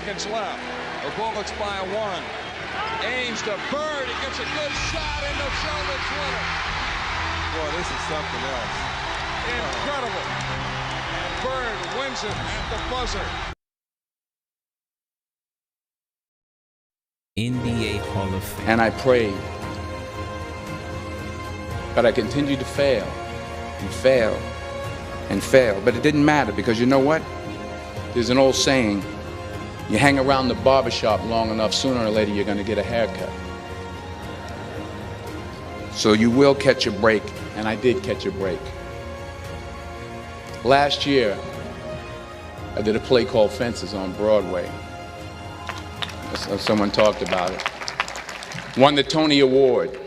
seconds left. The Bullets by 1. Ames to Bird. He gets a good shot into Celtics winner. Boy, this is something else. Incredible. And Bird wins it at the buzzer. NBA Hall of Fame. And I prayed. But I continued to fail and fail and fail. But it didn't matter because you know what? There's an old saying, you hang around the barbershop long enough, sooner or later you're going to get a haircut. So you will catch a break, and I did catch a break. Last year, I did a play called Fences on Broadway. Someone talked about it. Won the Tony Award.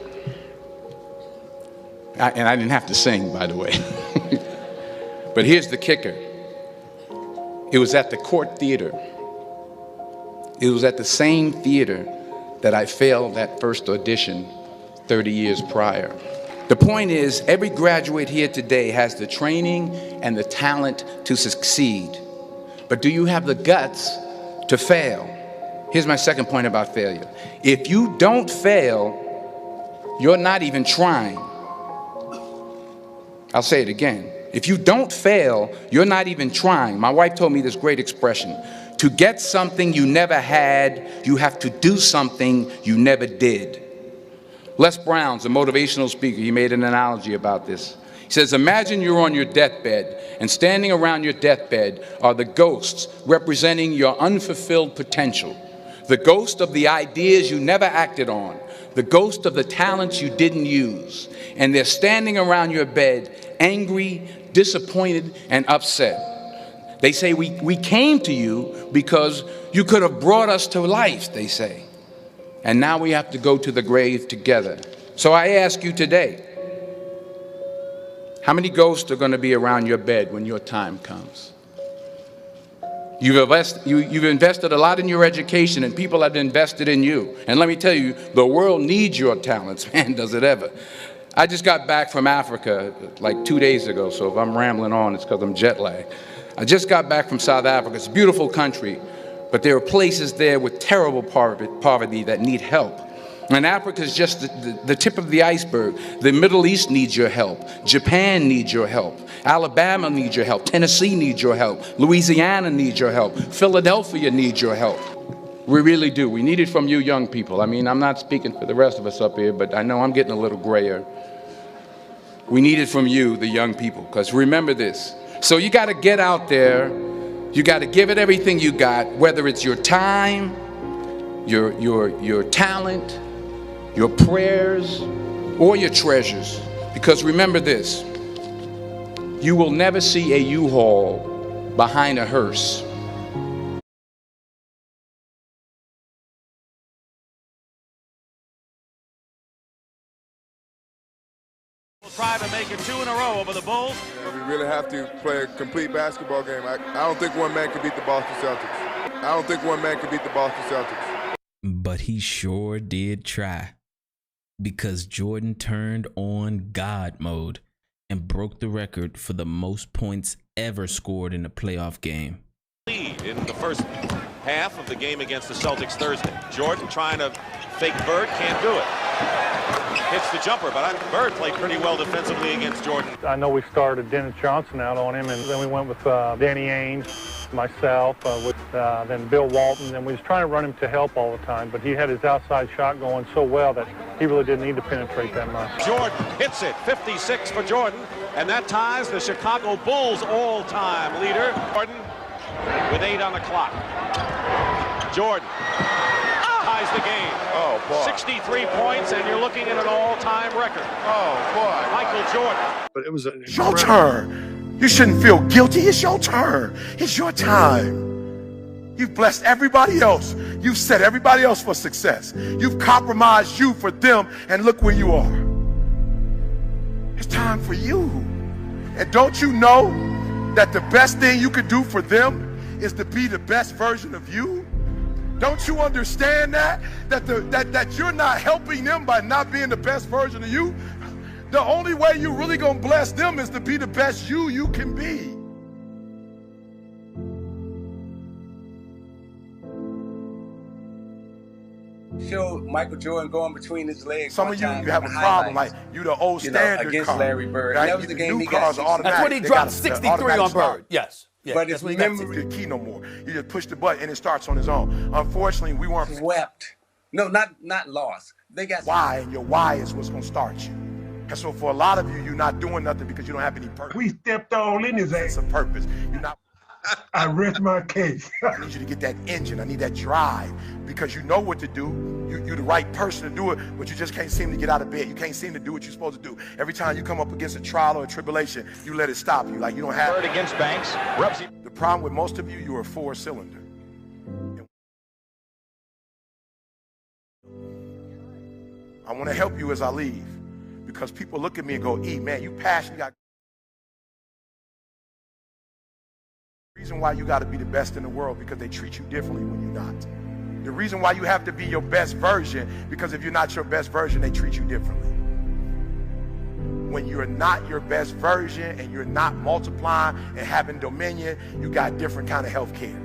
And I didn't have to sing, by the way. But here's the kicker. It was at the Court Theater. It was at the same theater that I failed that first audition 30 years prior. The point is, every graduate here today has the training and the talent to succeed. But do you have the guts to fail? Here's my second point about failure. If you don't fail, you're not even trying. I'll say it again. If you don't fail, you're not even trying. My wife told me this great expression. To get something you never had, you have to do something you never did. Les Brown's a motivational speaker. He made an analogy about this. He says, imagine you're on your deathbed, and standing around your deathbed are the ghosts representing your unfulfilled potential. The ghost of the ideas you never acted on. The ghost of the talents you didn't use. And they're standing around your bed, angry, disappointed, and upset. They say, we came to you because you could have brought us to life, they say. And now we have to go to the grave together. So I ask you today, how many ghosts are going to be around your bed when your time comes? You've invested a lot in your education, and people have invested in you. And let me tell you, the world needs your talents, man, does it ever. I just got back from Africa like 2 days ago, so if I'm rambling on, it's because I'm jet lagged. I just got back from South Africa. It's a beautiful country, but there are places there with terrible poverty that need help. And Africa is just the tip of the iceberg. The Middle East needs your help. Japan needs your help. Alabama needs your help. Tennessee needs your help. Louisiana needs your help. Philadelphia needs your help. We really do. We need it from you young people. I mean, I'm not speaking for the rest of us up here, but I know I'm getting a little grayer. We need it from you, the young people, because remember this. So you got to get out there. You got to give it everything you got, whether it's your time, your talent, your prayers, or your treasures. Because remember this, you will never see a U-Haul behind a hearse. Try to make it 2 in a row over the Bulls. Yeah, we really have to play a complete basketball game. I don't think one man can beat the Boston Celtics. I don't think one man can beat the Boston Celtics. But he sure did try. Because Jordan turned on God mode and broke the record for the most points ever scored in a playoff game. Lead in the first half of the game against the Celtics Thursday. Jordan trying to fake Bird, can't do it. Hits the jumper, but Bird played pretty well defensively against Jordan. I know we started Dennis Johnson out on him, and then we went with Danny Ainge, myself, then Bill Walton, and we was trying to run him to help all the time, but he had his outside shot going so well that he really didn't need to penetrate that much. Jordan hits it, 56 for Jordan, and that ties the Chicago Bulls all-time leader. Jordan with 8 on the clock. Jordan ties the game. Oh, boy. 63 points, and you're looking at an all-time record. Oh, boy. Michael Jordan. But it was It's your turn. You shouldn't feel guilty. It's your turn. It's your time. You've blessed everybody else. You've set everybody else for success. You've compromised you for them, and look where you are. It's time for you. And don't you know that the best thing you could do for them is to be the best version of you? Don't you understand that you're not helping them by not being the best version of you? The only way you're really gonna bless them is to be the best you can be. showed Michael Jordan going between his legs. Some of you have a problem, like you the old standard against car. Larry Bird. Right? That was the game he got. That's when he dropped 63 on Bird. Yes. Yeah, but it's memory the key no more. You just push the button and it starts on its own. Unfortunately, we weren't swept. No, not lost. They got why, and your why is what's gonna start you. And so for a lot of you, you're not doing nothing because you don't have any purpose. We stepped all in his ass. It's a purpose. You're not. I rest my case. I need you to get that engine. I need that drive because you know what to do. You're the right person to do it, but you just can't seem to get out of bed. You can't seem to do what you're supposed to do. Every time you come up against a trial or a tribulation, you let it stop you. Like you don't have. Bird against Banks. The problem with most of you, you're a 4-cylinder. I want to help you as I leave because people look at me and go, E, man, you passionate. The reason why you got to be the best in the world because they treat you differently when you're not. The reason why you have to be your best version because if you're not your best version, they treat you differently. When you're not your best version and you're not multiplying and having dominion, you got different kind of health care.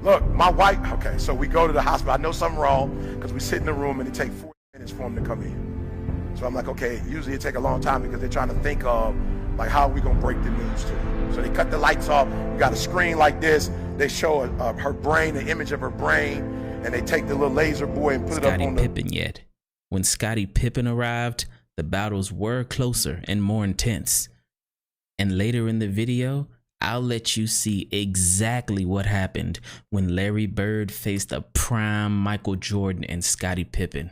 Look, my wife, okay, so we go to the hospital. I know something wrong because we sit in the room and it takes 40 minutes for them to come in. So I'm like, okay, usually it takes a long time because they're trying to think of, like, how are we going to break the news to them? So they cut the lights off. We got a screen like this. They show her brain, the image of her brain, and they take the little laser boy and put it up on the... Pippen yet. When Scottie Pippen arrived, the battles were closer and more intense. And later in the video, I'll let you see exactly what happened when Larry Bird faced a prime Michael Jordan and Scottie Pippen.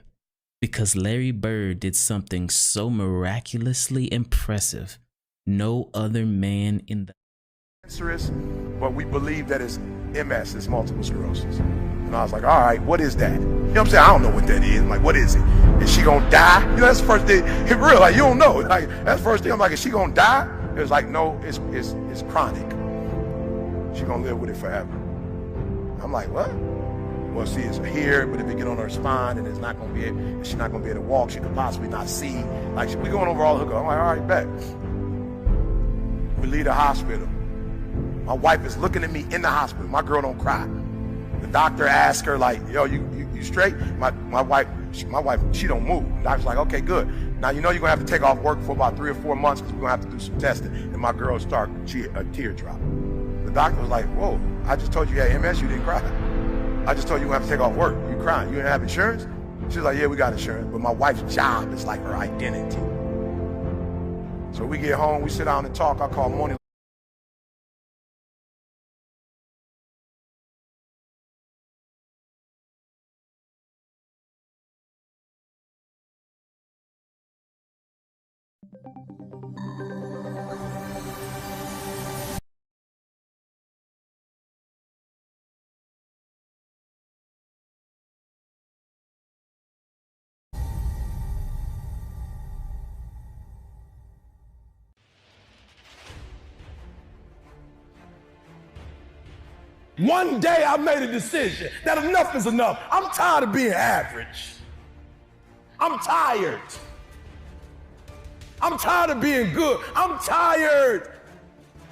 Because Larry Bird did something so miraculously impressive, no other man in the cancerous, but we believe that it's MS, it's multiple sclerosis. And I was like, all right, what is that? You know what I'm saying? I don't know what that is. I'm like, what is it? Is she gonna die? You know, that's the first thing. It's real, like, you don't know. Like, that's the first thing. I'm like, is she gonna die? It was like, no, it's chronic. She's gonna live with it forever. I'm like, what? Well, see, it's here, but if it get on her spine, and it's not gonna be, she's not gonna be able to walk. She could possibly not see. Like, we going over all the hookup. I'm like, all right, bet. We leave the hospital. My wife is looking at me in the hospital. My girl don't cry. The doctor asked her, like, yo, you straight? My wife, she don't move. The doctor's like, okay, good. Now, you know you're gonna have to take off work for about 3 or 4 months because we're gonna have to do some testing. And my girl started a teardrop. The doctor was like, whoa, I just told you had MS, you didn't cry. I just told you have to take off work. You crying, you didn't have insurance? She's like, yeah, we got insurance. But my wife's job is like her identity. So we get home, we sit down and talk. I call Moni. One day I made a decision that enough is enough. I'm tired of being average. I'm tired. I'm tired of being good. I'm tired.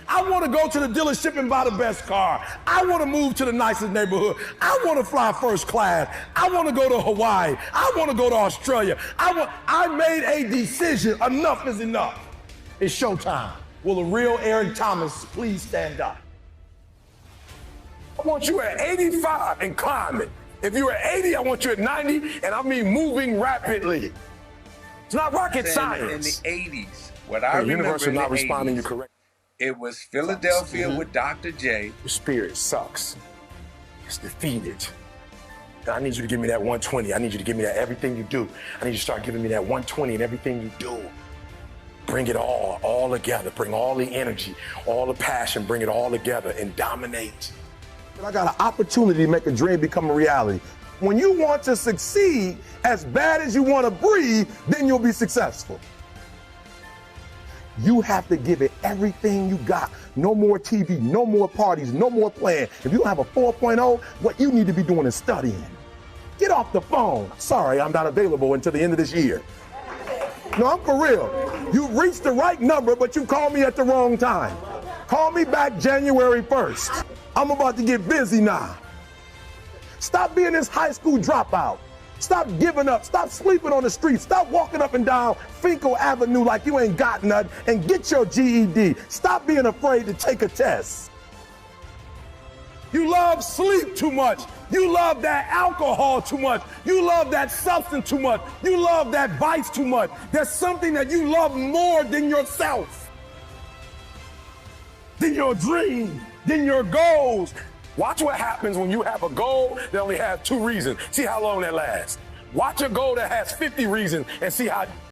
I want to go to the dealership and buy the best car. I want to move to the nicest neighborhood. I want to fly first class. I want to go to Hawaii. I want to go to Australia. I made a decision. Enough is enough. It's showtime. Will a real Aaron Thomas please stand up? I want you at 85 and climbing. If you're at 80, I want you at 90, and I mean moving rapidly. It's not rocket science. In the 80s, what I remember universe is not responding to correct. It was Philadelphia with Dr. J. Your spirit sucks. It's defeated. And I need you to give me that 120. I need you to give me that everything you do. I need you to start giving me that 120 in everything you do. Bring it all together. Bring all the energy, all the passion, bring it all together and dominate. I got an opportunity to make a dream become a reality. When you want to succeed as bad as you want to breathe, then you'll be successful. You have to give it everything you got. No more TV, no more parties, no more playing. If you don't have a 4.0, what you need to be doing is studying. Get off the phone. Sorry, I'm not available until the end of this year. No, I'm for real. You reached the right number, but you called me at the wrong time. Call me back January 1st. I'm about to get busy now. Stop being this high school dropout. Stop giving up. Stop sleeping on the street. Stop walking up and down Finkel Avenue like you ain't got nothing, and get your GED. Stop being afraid to take a test. You love sleep too much. You love that alcohol too much. You love that substance too much. You love that vice too much. There's something that you love more than yourself, than your dream, than your goals. Watch what happens when you have a goal that only has 2 reasons. See how long that lasts. Watch a goal that has 50 reasons and see how